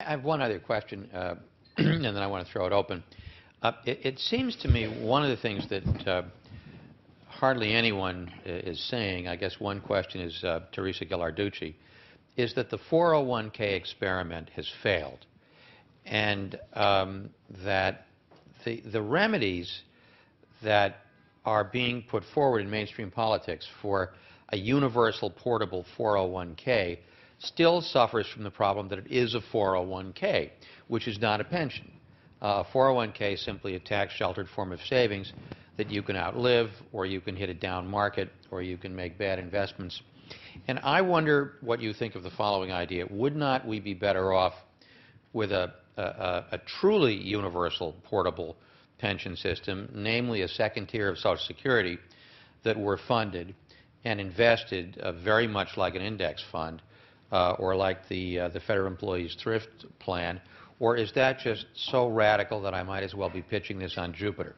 I have one other question, and then I want to throw it open. It seems to me one of the things that hardly anyone is saying, I guess one question is Teresa Ghilarducci, is that the 401k experiment has failed, and that the remedies that are being put forward in mainstream politics for a universal portable 401k still suffers from the problem that it is a 401k, which is not a pension. 401k is simply a tax-sheltered form of savings that you can outlive, or you can hit a down market, or you can make bad investments. And I wonder what you think of the following idea. Would not we be better off with a truly universal portable pension system, namely a second tier of Social Security that were funded and invested very much like an index fund or like the Federal Employees Thrift Plan? Or is that just so radical that I might as well be pitching this on Jupiter?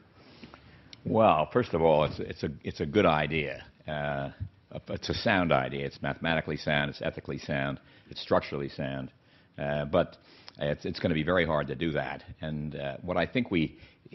Well, first of all, it's a good idea. It's a sound idea. It's mathematically sound. It's ethically sound. It's structurally sound. But it's going to be very hard to do that. And what I think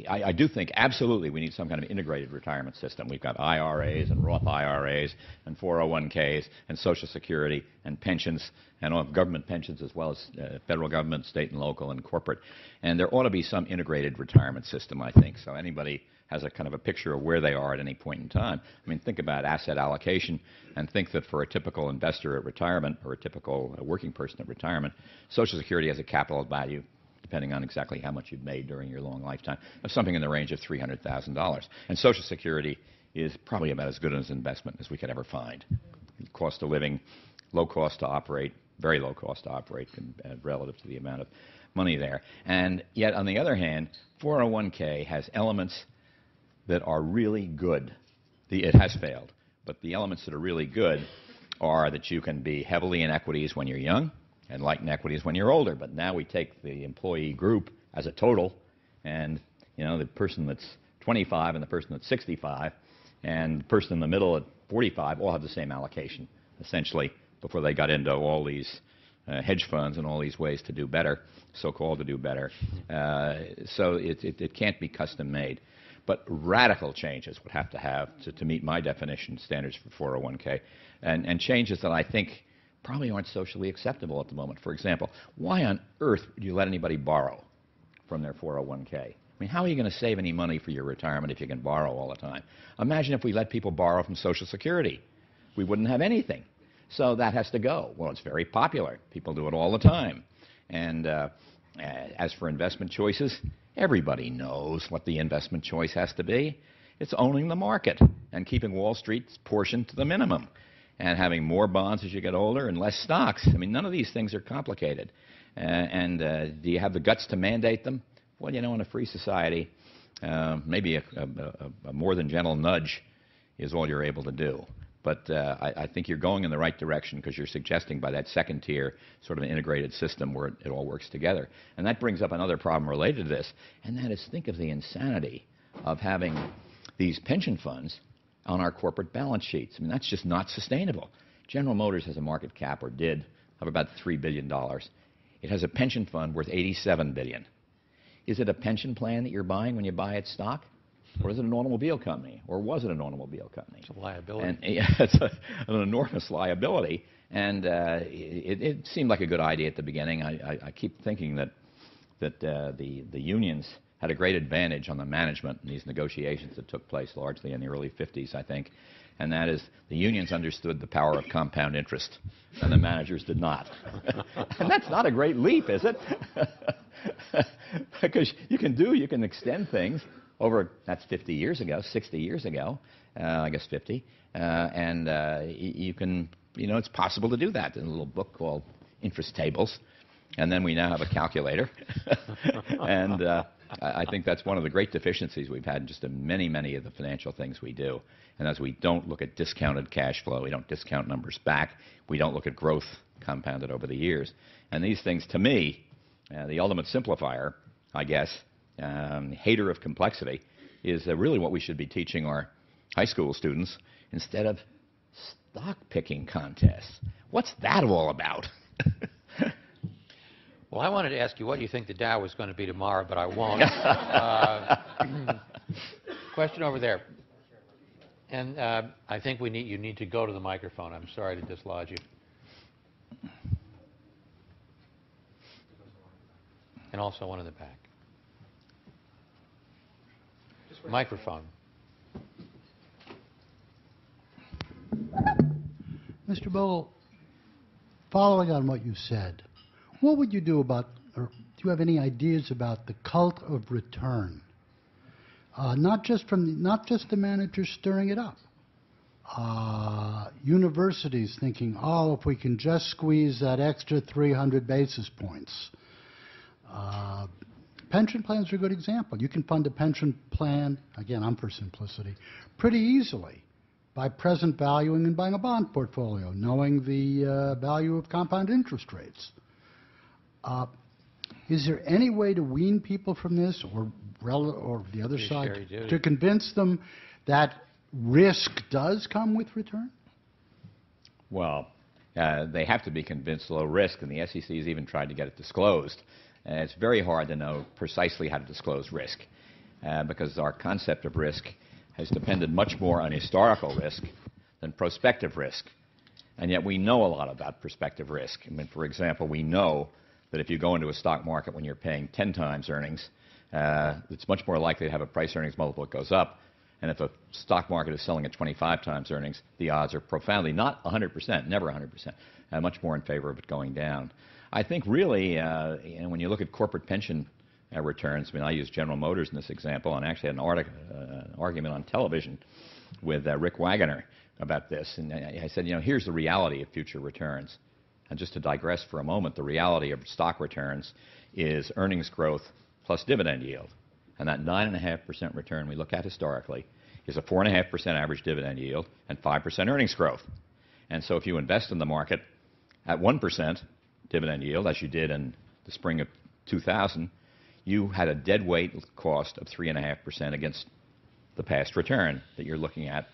I do think absolutely we need some kind of integrated retirement system. We've got IRAs and Roth IRAs and 401ks and Social Security and pensions and all government pensions as well as federal government, state and local and corporate. And there ought to be some integrated retirement system, I think. So anybody has a kind of a picture of where they are at any point in time. I mean, think about asset allocation and think that for a typical investor at retirement or a typical working person at retirement, Social Security has a capital value, depending on exactly how much you've made during your long lifetime, of something in the range of $300,000. And Social Security is probably about as good an investment as we could ever find. Cost of living, low cost to operate, very low cost to operate relative to the amount of money there. And yet, on the other hand, 401k has elements that are really good. It has failed, but the elements that are really good are that you can be heavily in equities when you're young and light in equities when you're older. But now we take the employee group as a total, and the person that's 25 and the person that's 65 and the person in the middle at 45 all have the same allocation, essentially, before they got into all these hedge funds and all these ways to do better, so-called to do better. So it can't be custom made. But radical changes would have to meet my definition standards for 401k, and changes that I think probably aren't socially acceptable at the moment. For example, why on earth would you let anybody borrow from their 401k? I mean, how are you going to save any money for your retirement if you can borrow all the time? Imagine if we let people borrow from Social Security. We wouldn't have anything. So that has to go. Well, it's very popular. People do it all the time. And as for investment choices, everybody knows what the investment choice has to be. It's owning the market and keeping Wall Street's portion to the minimum and having more bonds as you get older and less stocks. I mean, none of these things are complicated. Do you have the guts to mandate them? Well, in a free society, maybe a more than gentle nudge is all you're able to do. But I think you're going in the right direction because you're suggesting by that second tier sort of an integrated system where it all works together. And that brings up another problem related to this, and that is think of the insanity of having these pension funds on our corporate balance sheets. I mean, that's just not sustainable. General Motors has a market cap, or did, of about $3 billion. It has a pension fund worth $87 billion. Is it a pension plan that you're buying when you buy its stock? Or is it an automobile company? Or was it an automobile company? It's a liability. And, it's an enormous liability. And it seemed like a good idea at the beginning. I keep thinking that the unions had a great advantage on the management in these negotiations that took place largely in the early 50s, I think. And that is the unions understood the power of compound interest, and the managers did not. And that's not a great leap, is it? Because you can extend things over, that's 50 years ago, 60 years ago, I guess 50. You can, it's possible to do that in a little book called Interest Tables. And then we now have a calculator. And I think that's one of the great deficiencies we've had just in many of the financial things we do. And as we don't look at discounted cash flow, we don't discount numbers back, we don't look at growth compounded over the years. And these things, to me, the ultimate simplifier, I guess, hater of complexity, is really what we should be teaching our high school students instead of stock picking contests. What's that all about? Well, I wanted to ask you what you think the Dow was going to be tomorrow, but I won't. Question over there. And I think you need to go to the microphone. I'm sorry to dislodge you. And also one in the back. Microphone. Mr. Bogle, following on what you said, what would you do about, or do you have any ideas about the cult of return? Not just the managers stirring it up. Universities thinking, oh, if we can just squeeze that extra 300 basis points. Pension plans are a good example. You can fund a pension plan, again, I'm for simplicity, pretty easily by present valuing and buying a bond portfolio, knowing the value of compound interest rates. Is there any way to wean people from this, or the other side, to convince them that risk does come with return? Well, they have to be convinced low risk, and the SEC has even tried to get it disclosed. It's very hard to know precisely how to disclose risk because our concept of risk has depended much more on historical risk than prospective risk. And yet we know a lot about prospective risk. I mean, for example, we know that if you go into a stock market when you're paying 10 times earnings, it's much more likely to have a price-earnings multiple that goes up. And if a stock market is selling at 25 times earnings, the odds are profoundly, not 100%, never 100%, much more in favor of it going down. I think really, when you look at corporate pension returns, I mean, I use General Motors in this example, and I actually had an argument on television with Rick Wagoner about this. And I said, here's the reality of future returns. And just to digress for a moment, the reality of stock returns is earnings growth plus dividend yield. And that 9.5% return we look at historically is a 4.5% average dividend yield and 5% earnings growth. And so if you invest in the market at 1% dividend yield, as you did in the spring of 2000, you had a dead weight cost of 3.5% against the past return that you're looking at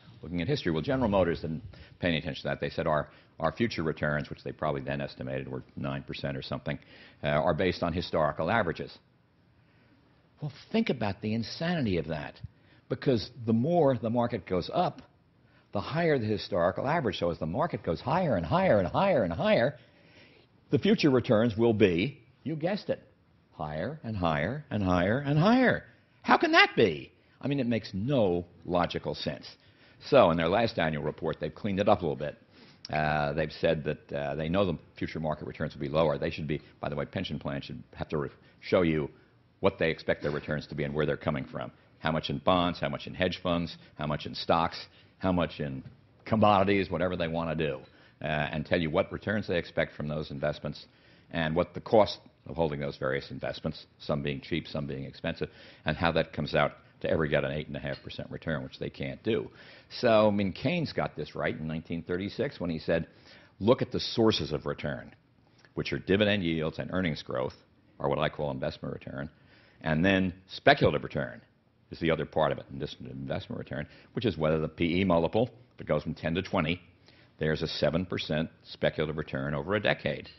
history. Well, General Motors didn't pay any attention to that. They said our future returns, which they probably then estimated were 9% or something, are based on historical averages. Well, think about the insanity of that, because the more the market goes up, the higher the historical average. So as the market goes higher and higher and higher and higher, the future returns will be, you guessed it, higher and higher and higher and higher. How can that be? I mean, it makes no logical sense. So in their last annual report, they've cleaned it up a little bit. They've said that they know the future market returns will be lower. They should be, by the way, pension plans should have to show you what they expect their returns to be and where they're coming from. How much in bonds, how much in hedge funds, how much in stocks, how much in commodities, whatever they want to do. And tell you what returns they expect from those investments and what the cost of holding those various investments, some being cheap, some being expensive, and how that comes out to ever get an 8.5% return, which they can't do. So, I mean, Keynes got this right in 1936 when he said, look at the sources of return, which are dividend yields and earnings growth, or what I call investment return, and then speculative return is the other part of it, and this investment return, which is whether the PE multiple, if it goes from 10 to 20, there's a 7% speculative return over a decade.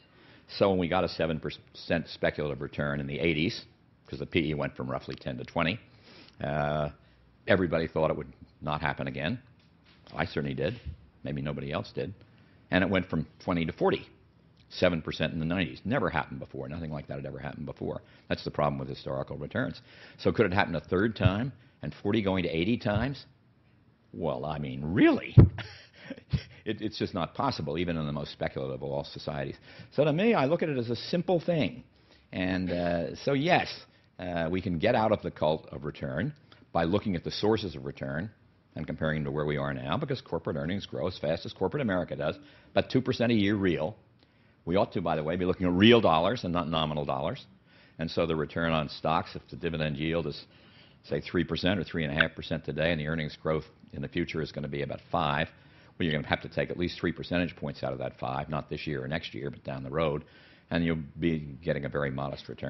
So when we got a 7% speculative return in the 80s, because the PE went from roughly 10 to 20, everybody thought it would not happen again. I certainly did. Maybe nobody else did. And it went from 20 to 40, 7% in the 90s. Never happened before. Nothing like that had ever happened before. That's the problem with historical returns. So could it happen a third time and 40 going to 80 times? Well, I mean, really? It's just not possible, even in the most speculative of all societies. So to me, I look at it as a simple thing. And so yes, we can get out of the cult of return by looking at the sources of return and comparing them to where we are now, because corporate earnings grow as fast as corporate America does, about 2% a year real. We ought to, by the way, be looking at real dollars and not nominal dollars. And so the return on stocks, if the dividend yield is, say, 3% or 3.5% today, and the earnings growth in the future is going to be about 5%, well, you're going to have to take at least 3 percentage points out of that 5, not this year or next year, but down the road, and you'll be getting a very modest return.